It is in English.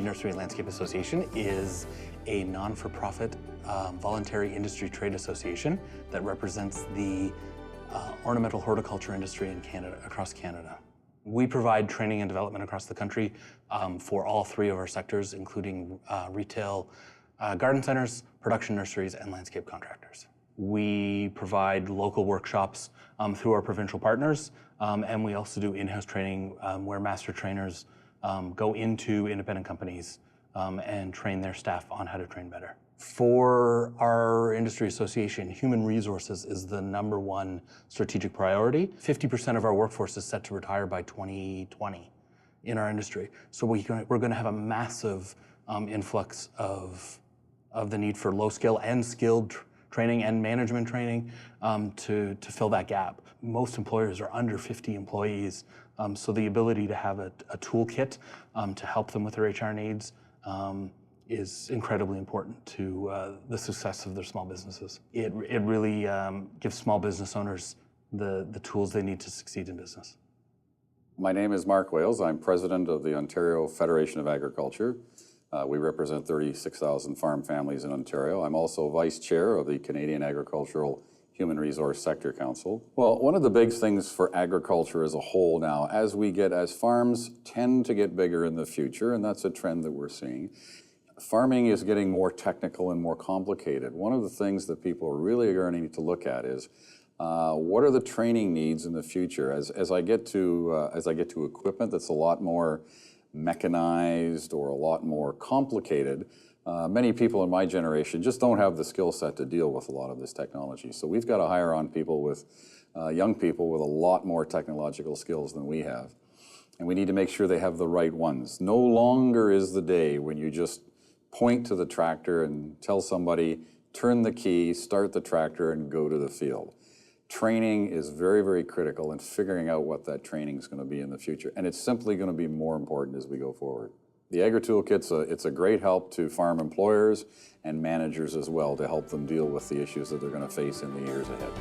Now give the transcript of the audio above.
Nursery and Landscape Association is a non-for-profit voluntary industry trade association that represents the ornamental horticulture industry in Canada, across Canada. We provide training and development across the country for all three of our sectors, including retail garden centers, production nurseries, and landscape contractors. We provide local workshops through our provincial partners, and we also do in-house training where master trainers go into independent companies and train their staff on how to train better. For our industry association, human resources is the #1 strategic priority. 50% of our workforce is set to retire by 2020 in our industry. So we're going to have a massive influx of the need for low-skill and skilled training and management training to fill that gap. Most employers are under 50 employees, so the ability to have a toolkit to help them with their HR needs is incredibly important to the success of their small businesses. It really gives small business owners the tools they need to succeed in business. My name is Mark Wales. I'm president of the Ontario Federation of Agriculture. We represent 36,000 farm families in Ontario. I'm also vice chair of the Canadian Agricultural Human Resource Sector Council. Well, one of the big things for agriculture as a whole now, as farms tend to get bigger in the future, and that's a trend that we're seeing, farming is getting more technical and more complicated. One of the things that people are really going to need to look at is what are the training needs in the future? As I get to equipment that's a lot more mechanized or a lot more complicated, many people in my generation just don't have the skill set to deal with a lot of this technology. So we've got to hire on people with young people with a lot more technological skills than we have. And we need to make sure they have the right ones. No longer is the day when you just point to the tractor and tell somebody, turn the key, start the tractor, and go to the field. Training is very, very critical in figuring out what that training is going to be in the future. And it's simply going to be more important as we go forward. The Agri-Toolkit's it's a great help to farm employers and managers as well to help them deal with the issues that they're going to face in the years ahead.